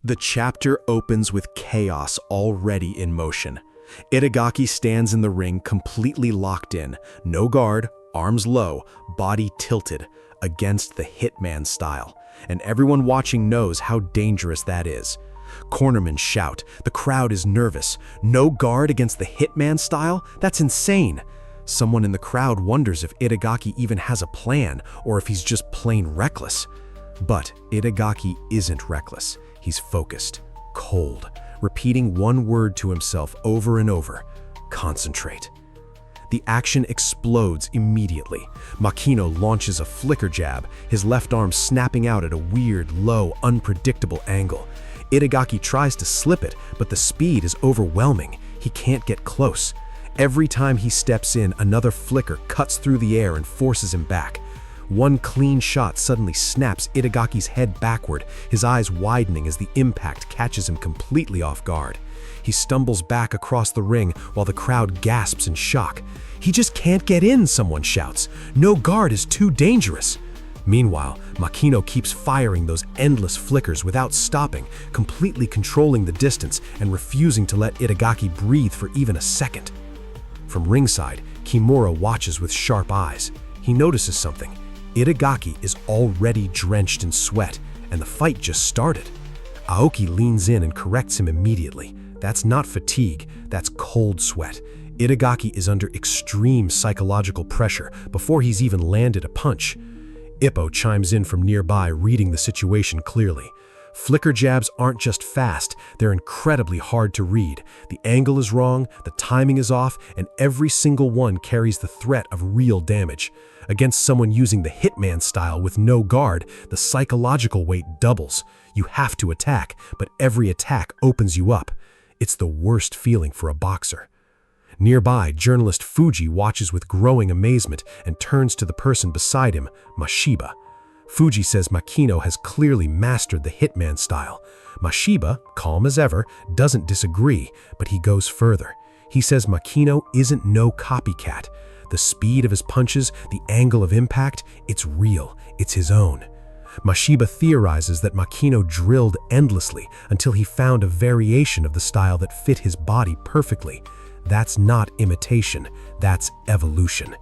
The chapter opens with chaos already in motion. Itagaki stands in the ring completely locked in, no guard, arms low, body tilted, against the Hitman Style. And everyone watching knows how dangerous that is. Cornermen shout, the crowd is nervous. No guard against the Hitman Style? That's insane. Someone in the crowd wonders if Itagaki even has a plan, or if he's just plain reckless. But Itagaki isn't reckless. He's focused, cold, repeating one word to himself over and over: concentrate. The action explodes immediately. Makino launches a flicker jab, his left arm snapping out at a weird, low, unpredictable angle. Itagaki tries to slip it, but the speed is overwhelming. He can't get close. Every time he steps in, another flicker cuts through the air and forces him back. One clean shot suddenly snaps Itagaki's head backward, his eyes widening as the impact catches him completely off guard. He stumbles back across the ring while the crowd gasps in shock. "He just can't get in," someone shouts. "No guard is too dangerous." Meanwhile, Makino keeps firing those endless flickers without stopping, completely controlling the distance and refusing to let Itagaki breathe for even a second. From ringside, Kimura watches with sharp eyes. He notices something. Itagaki is already drenched in sweat, and the fight just started. Aoki leans in and corrects him immediately. That's not fatigue, that's cold sweat. Itagaki is under extreme psychological pressure before he's even landed a punch. Ippo chimes in from nearby, reading the situation clearly. Flicker jabs aren't just fast, they're incredibly hard to read. The angle is wrong, the timing is off, and every single one carries the threat of real damage. Against someone using the Hitman Style with no guard, the psychological weight doubles. You have to attack, but every attack opens you up. It's the worst feeling for a boxer. Nearby, journalist Fuji watches with growing amazement and turns to the person beside him, Mashiba. Fuji says Makino has clearly mastered the Hitman Style. Mashiba, calm as ever, doesn't disagree, but he goes further. He says Makino isn't no copycat. The speed of his punches, the angle of impact, it's real, it's his own. Mashiba theorizes that Makino drilled endlessly until he found a variation of the style that fit his body perfectly. That's not imitation, that's evolution.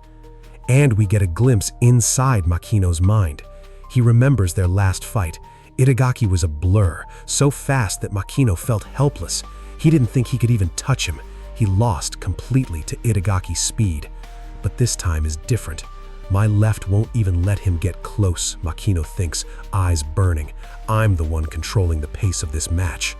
And we get a glimpse inside Makino's mind. He remembers their last fight. Itagaki was a blur, so fast that Makino felt helpless. He didn't think he could even touch him. He lost completely to Itagaki's speed. But this time is different. My left won't even let him get close, Makino thinks, eyes burning. I'm the one controlling the pace of this match.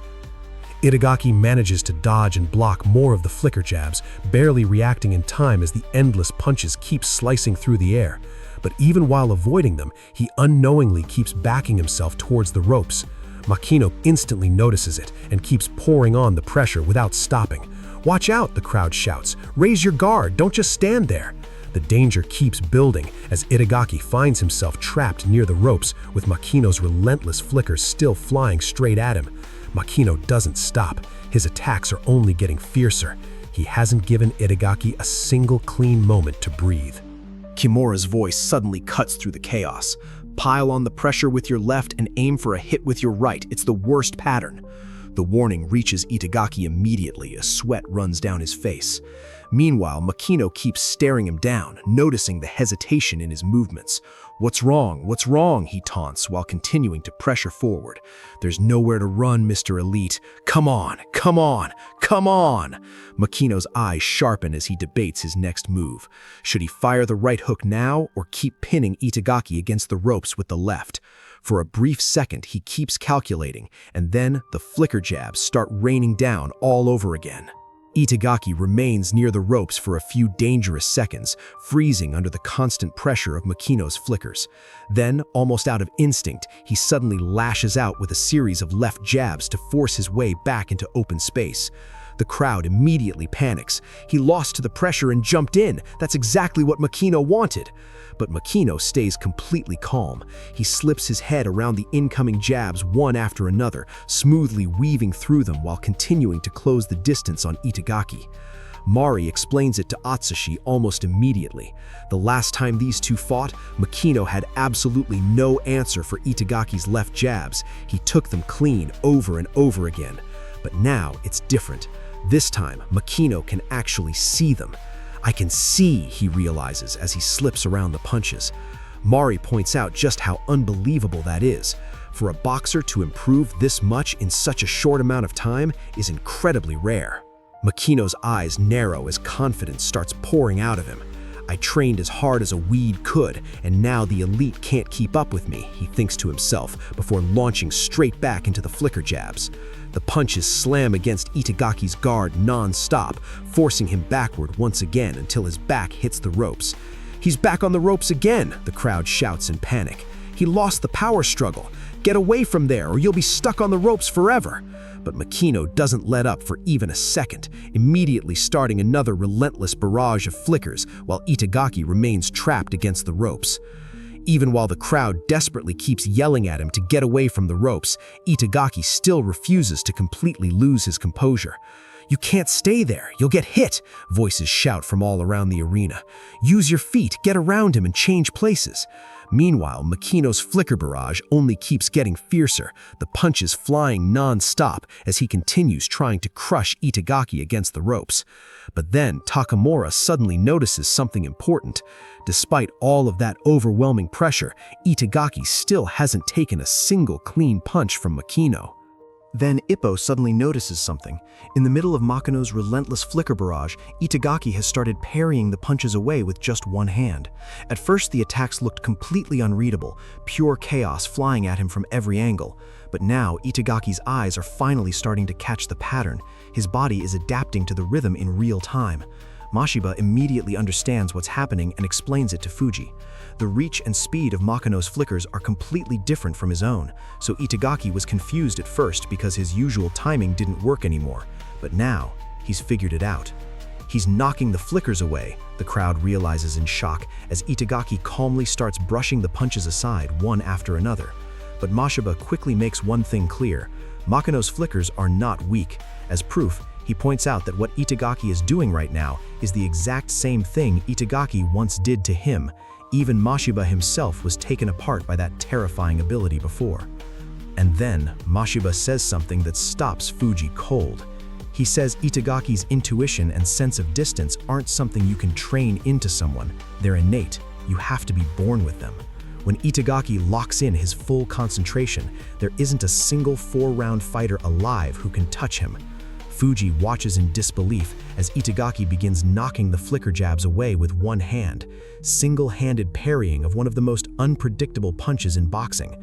Itagaki manages to dodge and block more of the flicker jabs, barely reacting in time as the endless punches keep slicing through the air. But even while avoiding them, he unknowingly keeps backing himself towards the ropes. Makino instantly notices it and keeps pouring on the pressure without stopping. "Watch out," the crowd shouts. "Raise your guard, don't just stand there." The danger keeps building as Itagaki finds himself trapped near the ropes with Makino's relentless flickers still flying straight at him. Makino doesn't stop. His attacks are only getting fiercer. He hasn't given Itagaki a single clean moment to breathe. Kimura's voice suddenly cuts through the chaos. "Pile on the pressure with your left and aim for a hit with your right. It's the worst pattern." The warning reaches Itagaki immediately. A sweat runs down his face. Meanwhile, Makino keeps staring him down, noticing the hesitation in his movements. "What's wrong? What's wrong?" he taunts while continuing to pressure forward. "There's nowhere to run, Mr. Elite. Come on, come on, come on!" Makino's eyes sharpen as he debates his next move. Should he fire the right hook now or keep pinning Itagaki against the ropes with the left? For a brief second, he keeps calculating, and then the flicker jabs start raining down all over again. Itagaki remains near the ropes for a few dangerous seconds, freezing under the constant pressure of Makino's flickers. Then, almost out of instinct, he suddenly lashes out with a series of left jabs to force his way back into open space. The crowd immediately panics. He lost to the pressure and jumped in. That's exactly what Makino wanted. But Makino stays completely calm. He slips his head around the incoming jabs one after another, smoothly weaving through them while continuing to close the distance on Itagaki. Mari explains it to Atsushi almost immediately. The last time these two fought, Makino had absolutely no answer for Itagaki's left jabs. He took them clean over and over again. But now it's different. This time, Makino can actually see them. I can see, he realizes as he slips around the punches. Mari points out just how unbelievable that is. For a boxer to improve this much in such a short amount of time is incredibly rare. Makino's eyes narrow as confidence starts pouring out of him. I trained as hard as a weed could, and now the elite can't keep up with me, he thinks to himself before launching straight back into the flicker jabs. The punches slam against Itagaki's guard non-stop, forcing him backward once again until his back hits the ropes. He's back on the ropes again, the crowd shouts in panic. He lost the power struggle. Get away from there or you'll be stuck on the ropes forever. But Makino doesn't let up for even a second, immediately starting another relentless barrage of flickers while Itagaki remains trapped against the ropes. Even while the crowd desperately keeps yelling at him to get away from the ropes, Itagaki still refuses to completely lose his composure. "You can't stay there, you'll get hit," voices shout from all around the arena. "Use your feet, get around him and change places." Meanwhile, Makino's flicker barrage only keeps getting fiercer, the punches flying non-stop as he continues trying to crush Itagaki against the ropes. But then Takamura suddenly notices something important. Despite all of that overwhelming pressure, Itagaki still hasn't taken a single clean punch from Makino. Then Ippo suddenly notices something. In the middle of Makino's relentless flicker barrage, Itagaki has started parrying the punches away with just one hand. At first, the attacks looked completely unreadable, pure chaos flying at him from every angle. But now, Itagaki's eyes are finally starting to catch the pattern. His body is adapting to the rhythm in real time. Mashiba immediately understands what's happening and explains it to Fuji. The reach and speed of Makino's flickers are completely different from his own, so Itagaki was confused at first because his usual timing didn't work anymore. But now, he's figured it out. He's knocking the flickers away, the crowd realizes in shock as Itagaki calmly starts brushing the punches aside one after another. But Mashiba quickly makes one thing clear: Makino's flickers are not weak. As proof, he points out that what Itagaki is doing right now is the exact same thing Itagaki once did to him. Even Mashiba himself was taken apart by that terrifying ability before. And then, Mashiba says something that stops Fuji cold. He says Itagaki's intuition and sense of distance aren't something you can train into someone. They're innate. You have to be born with them. When Itagaki locks in his full concentration, there isn't a single 4-round fighter alive who can touch him. Fuji watches in disbelief as Itagaki begins knocking the flicker jabs away with one hand, single-handed parrying of one of the most unpredictable punches in boxing.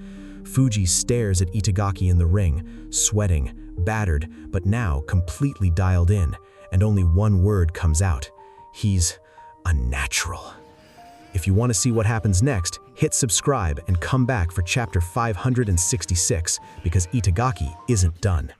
Fuji stares at Itagaki in the ring, sweating, battered, but now completely dialed in, and only one word comes out: he's unnatural. If you want to see what happens next, hit subscribe and come back for chapter 566, because Itagaki isn't done.